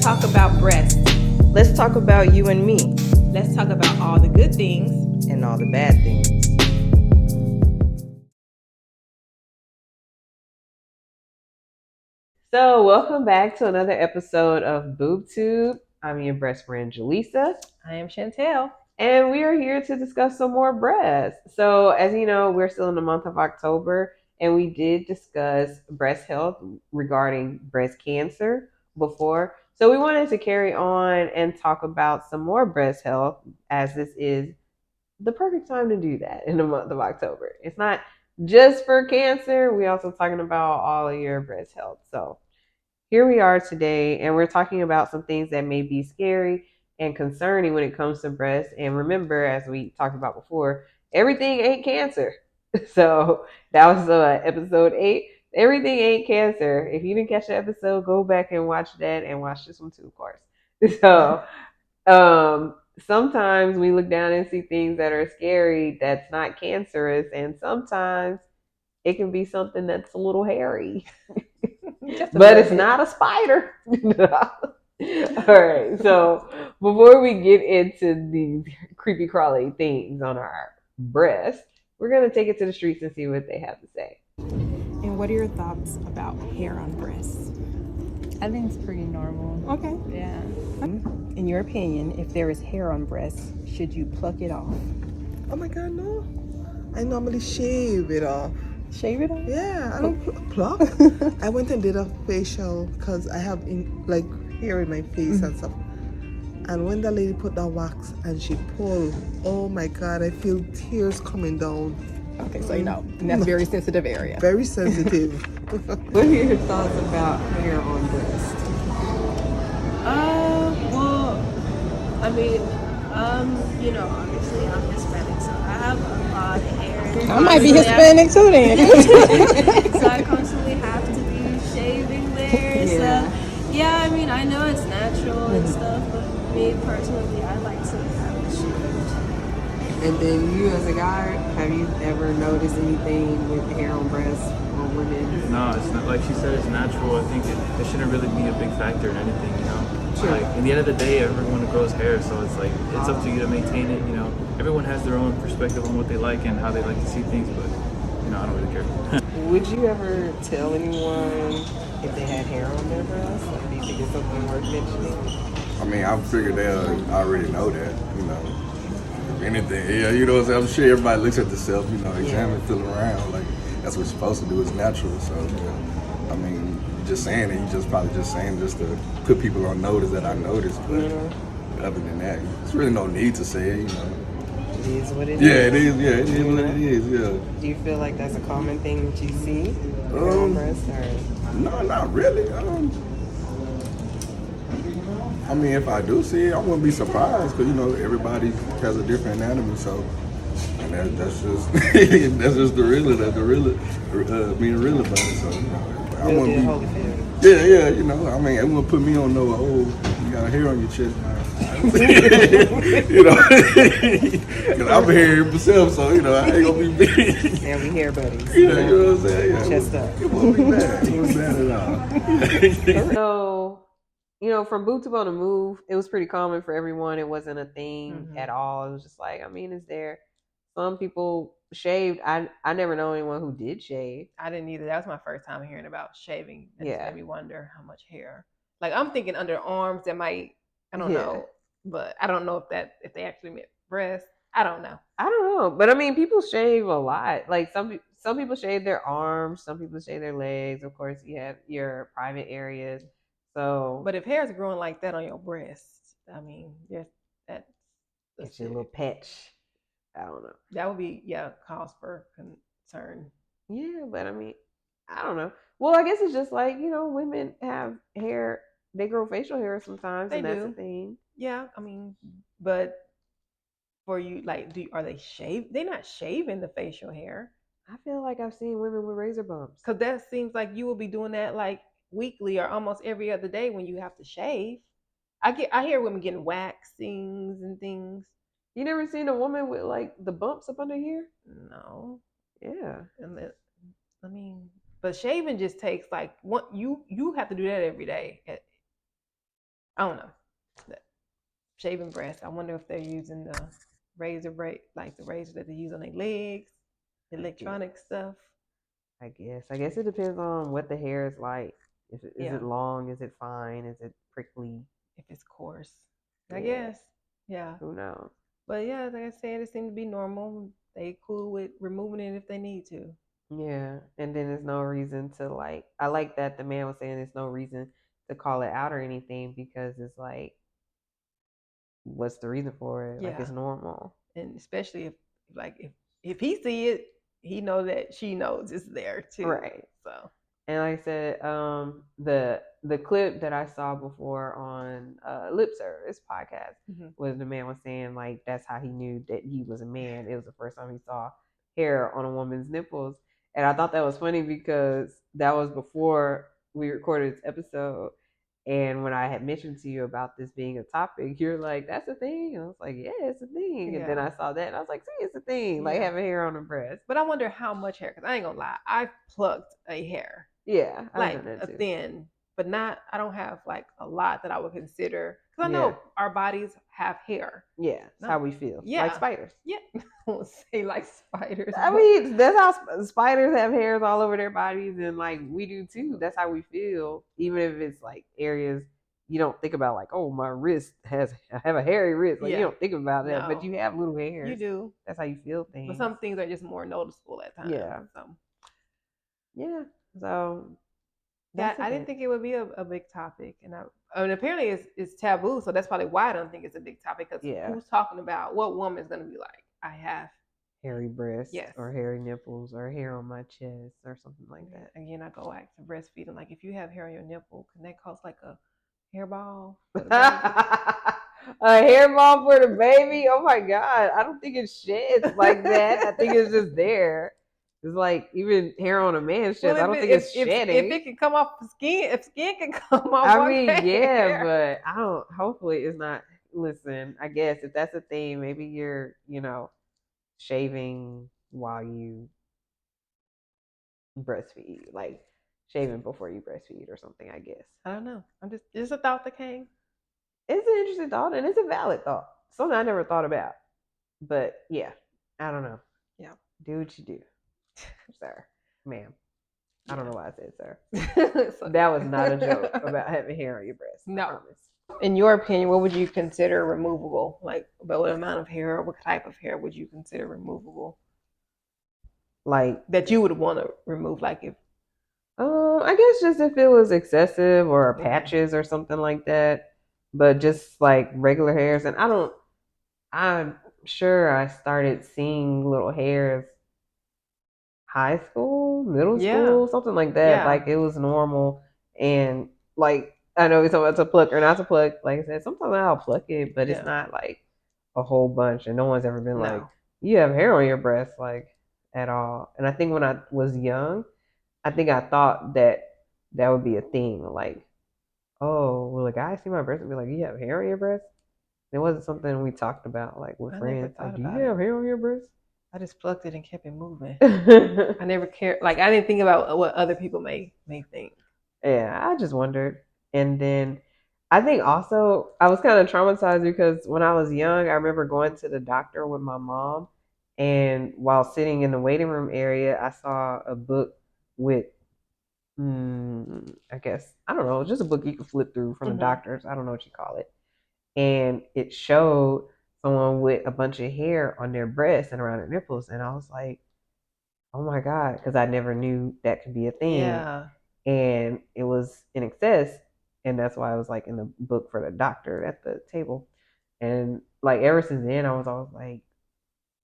talk about breasts. Let's talk about you and me Let's talk about all the good things. and all the bad things. So, welcome back to another episode of BoobTube. I'm your breast friend, Jaleesa. I am Chantel. And we are here to discuss some more breasts. So, as you know, we're still in the month of October, and we did discuss breast health regarding breast cancer before. So, we wanted to carry on and talk about some more breast health, as this is the perfect time to do that in the month of October. It's not just for cancer, we're also talking about all of your breast health. So, here we are today, and we're talking about some things that may be scary and concerning when it comes to breast. And remember, as we talked about before, everything ain't cancer. So that was episode 8. Everything ain't cancer. If you didn't catch the episode, go back and watch that, and watch this one too, of course. So sometimes we look down and see things that are scary that's not cancerous, and sometimes it can be something that's a little hairy. But it's not a spider. All right. So before we get into these creepy crawly things on our breast, we're gonna take it to the streets and see what they have to say. And what are your thoughts about hair on breasts? I think it's pretty normal. Okay. Yeah. In your opinion, if there is hair on breasts, should you pluck it off? Oh my god, no. I normally shave it off. Shave it off? Yeah, I don't pluck. I went and did a facial because I have hair in my face and stuff. And when the lady put that wax and she pulled, oh my god, I feel tears coming down. Okay, so you know, and that's a very sensitive area. Very sensitive. What are your thoughts about hair on breast? Well, I mean, obviously I'm Hispanic, so I have a lot of hair. I might be Hispanic too then. So I constantly have to be shaving there. Yeah. So, yeah, I mean, I know it's natural and stuff, but me personally, I like to have it shaved. And then you as a guy, have you ever noticed anything with hair on breasts or women? No, it's not. Like she said, it's natural. I think it shouldn't really be a big factor in anything, you know? Sure. Like, in the end of the day, everyone grows hair, so it's like, it's up to you to maintain it, you know? Everyone has their own perspective on what they like and how they like to see things, but, I don't really care. Would you ever tell anyone if they had hair on their breasts? Like, do you think it's something worth mentioning? I mean, I figured they already know that, If anything, yeah, you know what I'm saying? I'm sure everybody looks at themselves, examine, feel around. Like, that's what you're supposed to do. It's natural. So, I mean, just saying it, probably just saying just to put people on notice that I noticed. But other than that, there's really no need to say it, It is what it is. Yeah, it is. Yeah, it is what it is. Yeah. Do you feel like that's a common thing that you see? Hair on breasts, or? No, not really. I mean, if I do see it, I wouldn't be surprised because everybody has a different anatomy. So, and that's just that's just the real being real about it. So, I wouldn't be. Yeah. I mean, it wouldn't put me on no. Oh, you got a hair on your chest. Because I'm here myself, so I ain't gonna be big. And we hair buddies. You know what I'm saying? Yeah, Chest up. It won't be bad. It won't be bad at all. So, from BoobTube on the Move, it was pretty common for everyone. It wasn't a thing at all. It was just like, I mean, is there some people shaved? I never know anyone who did shave. I didn't either. That was my first time hearing about shaving. It Yeah. made me wonder how much hair. Like, I'm thinking under arms that might, I don't know. But I don't know if they actually meant breasts. I don't know. But I mean, people shave a lot. Like some people shave their arms, some people shave their legs. Of course, you have your private areas. So, But if hair is growing like that on your breast, I mean, that's it's your little patch. I don't know. That would be cause for concern. Yeah, but I mean, I don't know. Well, I guess it's just like women have hair. They grow facial hair sometimes, and that's a thing. Yeah, I mean, but for you, like, are they shave? They're not shaving the facial hair. I feel like I've seen women with razor bumps. Because that seems like you will be doing that like weekly or almost every other day when you have to shave. I hear women getting waxings and things. You never seen a woman with like the bumps up under here? No. Yeah. And but shaving just takes like you have to do that every day. I don't know. Shaving breasts. I wonder if they're using the razor blade, like the razor that they use on their legs, the electronic stuff. I guess it depends on what the hair is like. Is Yeah. it long? Is it fine? Is it prickly? If it's coarse, Yeah. I guess. Yeah. Who knows? But yeah, like I said, it seemed to be normal. They cool with removing it if they need to. Yeah, and then there's no reason to like. I like that the man was saying there's no reason to call it out or anything because it's like, what's the reason for it? Like Yeah. it's normal. And especially if he see it, he know that she knows it's there too. Right. So. And like I said, the clip that I saw before on Lip Service podcast was the man was saying like that's how he knew that he was a man. It was the first time he saw hair on a woman's nipples, and I thought that was funny because that was before we recorded this episode. And when I had mentioned to you about this being a topic, you're like, "That's a thing." And I was like, "Yeah, it's a thing." Yeah. And then I saw that, and I was like, "See, it's a thing, like having hair on the breast." But I wonder how much hair, because I ain't gonna lie, I've plucked a hair. Yeah, like a thin, but not. I don't have like a lot that I would consider because I know our bodies have hair. Yeah, that's how we feel. Yeah, like spiders. Yeah, I won't say like spiders. I mean, that's how spiders have hairs all over their bodies, and like we do too. That's how we feel, even if it's like areas you don't think about, like, oh, my wrist I have a hairy wrist. Like you don't think about that, but you have little hairs. You do. That's how you feel things. But some things are just more noticeable at times. Yeah. So that I didn't think it would be a big topic, and I mean, apparently it's taboo, so that's probably why I don't think it's a big topic. Because who's talking about what woman's gonna be like? I have hairy breasts, or hairy nipples, or hair on my chest, or something like that. Again, I go back to breastfeeding. Like, if you have hair on your nipple, can that cause like a hairball? A hairball for the baby? Oh my god! I don't think it sheds like that. I think it's just there. It's like even hair on a man's chest. I don't think it's shedding. If it can come off skin, if skin can come off, I mean, yeah, but I don't. Hopefully, it's not. Listen, I guess if that's a thing, maybe you're, shaving while you breastfeed, like shaving before you breastfeed or something. I guess. I don't know. I'm just a thought that came. It's an interesting thought, and it's a valid thought. Something I never thought about. But yeah, I don't know. Yeah, do what you do. Sir, ma'am. I don't know why I said sir. That was not a joke about having hair on your breast. No. I promise. In your opinion, what would you consider removable? Like, about what amount of hair or what type of hair would you consider removable? Like that you would want to remove, like if I guess just if it was excessive or patches or something like that. But just like regular hairs, and I'm sure I started seeing little hairs high school, middle school, something like that. Yeah. Like it was normal. And like I know it's about to pluck or not to pluck. Like I said, sometimes I'll pluck it, but it's not like a whole bunch. And no one's ever been like, you have hair on your breast, like at all. And I think when I was young, I think I thought that would be a thing. Like, oh, will a guy see my breast and be like, you have hair on your breast? It wasn't something we talked about like with friends. Like, do you have hair on your breast? I just plucked it and kept it moving. I never cared. Like, I didn't think about what other people may think. Yeah, I just wondered. And then I think also I was kind of traumatized because when I was young, I remember going to the doctor with my mom. And while sitting in the waiting room area, I saw a book with, I guess, I don't know, just a book you could flip through from the doctors. I don't know what you call it. And it showed someone with a bunch of hair on their breasts and around their nipples. And I was like, oh my God, because I never knew that could be a thing. Yeah. And it was in excess. And that's why I was like in the book for the doctor at the table. And like ever since then, I was always like,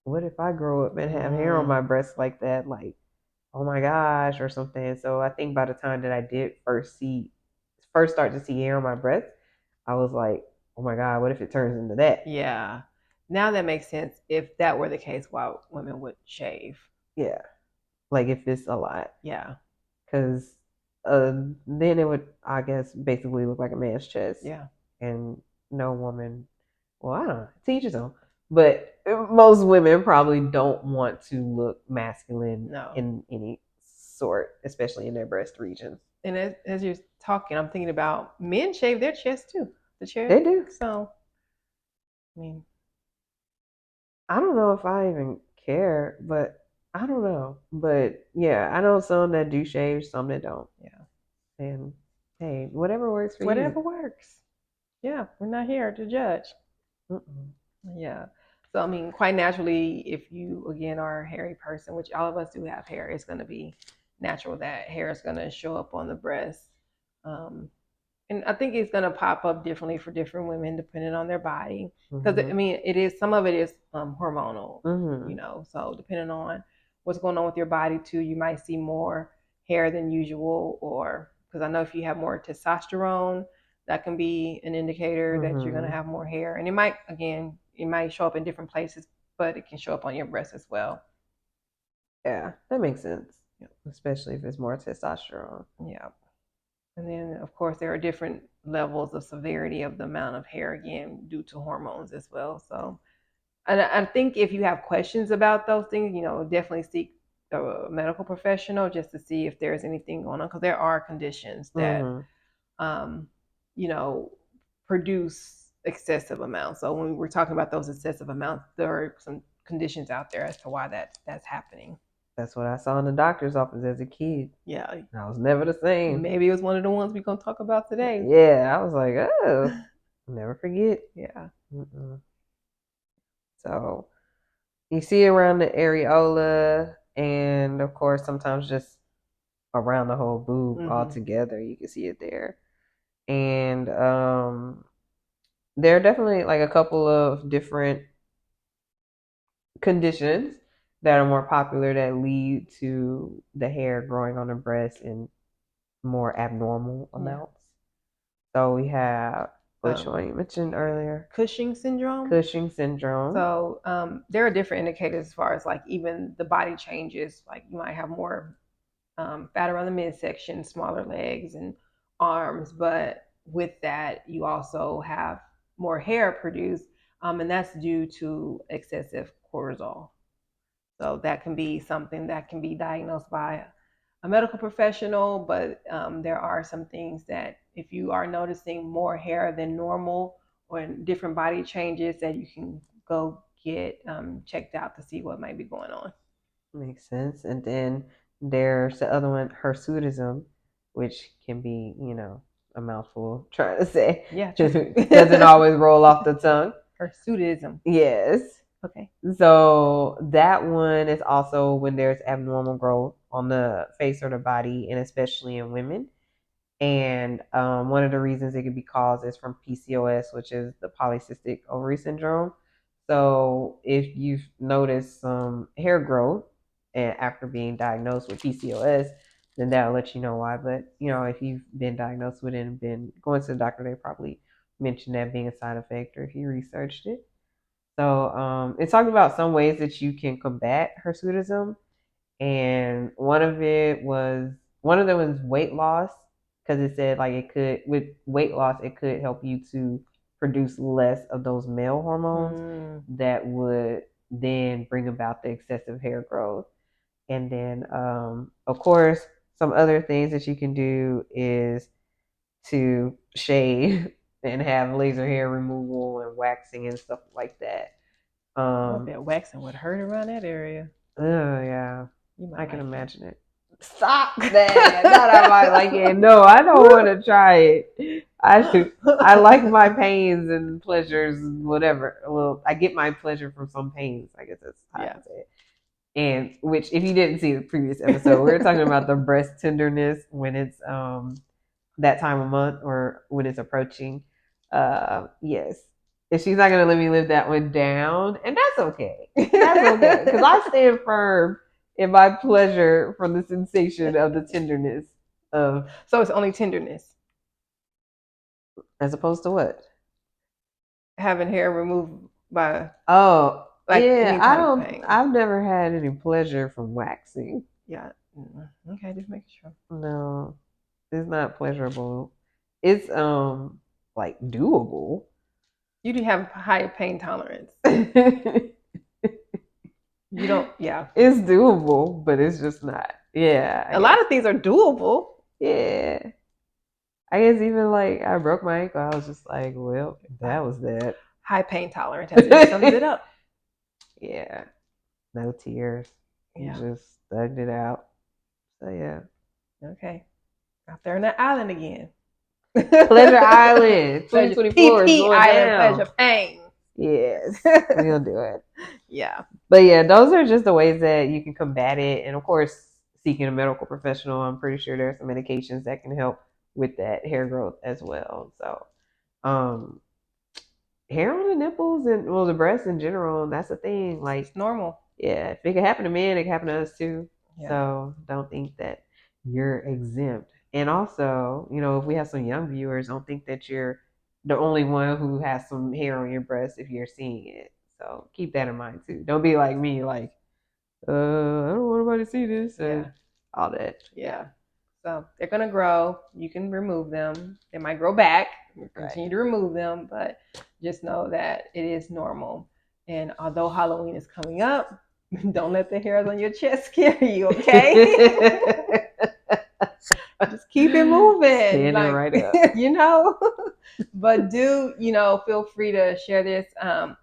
what if I grow up and have hair on my breasts like that? Like, oh my gosh, or something. So I think by the time that I did first start to see hair on my breasts, I was like, oh my God, what if it turns into that? Yeah. Now that makes sense. If that were the case, why women would shave. Yeah. Like if it's a lot. Yeah. Because then it would, I guess, basically look like a man's chest. Yeah. And no woman, well, I don't know, teach his own. But most women probably don't want to look masculine in any sort, especially in their breast regions. And as you're talking, I'm thinking about men shave their chest too. the chair? They do. So, I mean, I don't know if I even care, but I don't know. But yeah, I know some that do shave, some that don't. Yeah. And hey, whatever works for you. Whatever works. Yeah, we're not here to judge. Mm-mm. Yeah. So, I mean, quite naturally, if you, again, are a hairy person, which all of us do have hair, it's going to be natural that hair is going to show up on the breast. And I think it's going to pop up differently for different women depending on their body. Because, I mean, it is, some of it is hormonal, you know, so depending on what's going on with your body, too, you might see more hair than usual, or because I know if you have more testosterone, that can be an indicator that you're going to have more hair. And it might, again, it might show up in different places, but it can show up on your breast as well. Yeah, that makes sense. Yeah. Especially if it's more testosterone. Yeah. And then, of course, there are different levels of severity of the amount of hair, again, due to hormones as well. So, and I think if you have questions about those things, you know, definitely seek a medical professional just to see if there's anything going on, because there are conditions that, you know, produce excessive amounts. So when we're talking about those excessive amounts, there are some conditions out there as to why that's happening. That's what I saw in the doctor's office as a kid. Yeah. I was never the same. Maybe it was one of the ones we're going to talk about today. Yeah, I was like, oh, never forget. Yeah. So you see it around the areola, and of course, sometimes just around the whole boob altogether. You can see it there. And there are definitely like a couple of different conditions that are more popular that lead to the hair growing on the breast in more abnormal amounts. So we have which one you mentioned earlier? Cushing syndrome. Cushing syndrome. So there are different indicators as far as like even the body changes. Like you might have more fat around the midsection, smaller legs and arms, but with that you also have more hair produced, and that's due to excessive cortisol. So that can be something that can be diagnosed by a medical professional, but there are some things that if you are noticing more hair than normal or different body changes, that you can go get checked out to see what might be going on. Makes sense. And then there's the other one, hirsutism, which can be, you know, a mouthful trying to say. Yeah, it doesn't always roll off the tongue. Hirsutism. Yes. Okay. So that one is also when there's abnormal growth on the face or the body, and especially in women. And one of the reasons it could be caused is from PCOS, which is the polycystic ovary syndrome. So if you've noticed some hair growth and after being diagnosed with PCOS, then that'll let you know why. But you know, if you've been diagnosed with it and been going to the doctor, they probably mention that being a side effect, or if you researched it. So it talked about some ways that you can combat hirsutism, and one of them was weight loss, because it said like it could, with weight loss, it could help you to produce less of those male hormones that would then bring about the excessive hair growth. And then of course some other things that you can do is to shave and have laser hair removal and waxing and stuff like that. That waxing would hurt around that area. Oh yeah, I can imagine it. Stop that. Not I might like it. No, I don't want to try it. I like my pains and pleasures, whatever. Well, I get my pleasure from some pains. I guess that's how I say it. And which, if you didn't see the previous episode, we were talking about the breast tenderness when it's that time of month or when it's approaching. Yes. And she's not gonna let me live that one down, and that's okay. That's okay, because I stand firm in my pleasure from the sensation of the tenderness of. So it's only tenderness, as opposed to what? Having hair removed by. Oh, like yeah. I don't. I've never had any pleasure from waxing. Yeah. Okay, just making sure. No, it's not pleasurable. It's like doable. You do have high pain tolerance. You don't, yeah. It's doable, but it's just not. Yeah. A lot of things are doable. Yeah. I guess even like I broke my ankle, I was just like, well, that was that. High pain tolerance. That just sums it up. Yeah, no tears. You Yeah. just thugged it out. So yeah. Okay. Out there on that island again. Pleasure Island, Pleasure. 2024 is going PPIN, down. pleasure pain. Yes, we'll do it. Yeah. But yeah, those are just the ways that you can combat it. And of course, seeking a medical professional, I'm pretty sure there are some medications that can help with that hair growth as well. So, um, hair on the nipples and well, the breasts in general, that's a thing. Like, It's normal. yeah, if it can happen to men, it can happen to us too. Yeah. So don't think that you're exempt. And also, you know, if we have some young viewers, don't think that you're the only one who has some hair on your breast if you're seeing it. So keep that in mind too. Don't be like me, like, I don't want anybody to see this and all that. Yeah. So they're gonna grow. You can remove them. They might grow back. Continue to remove them, but just know that it is normal. And although Halloween is coming up, don't let the hairs on your chest scare you, okay? Just keep it moving. Standing right up. You know? But do, you know, feel free to share this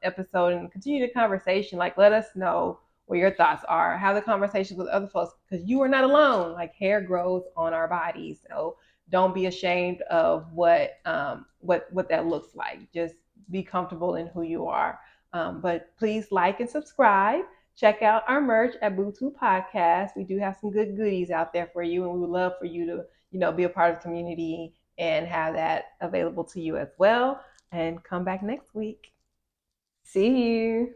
episode and continue the conversation. Like, let us know what your thoughts are. Have the conversations with other folks because you are not alone. Like, hair grows on our bodies. So don't be ashamed of what that looks like. Just be comfortable in who you are. But please like and subscribe. Check out our merch at Boo2 Podcast. We do have some good goodies out there for you, and we would love for you to, you know, be a part of the community and have that available to you as well. And come back next week. See you.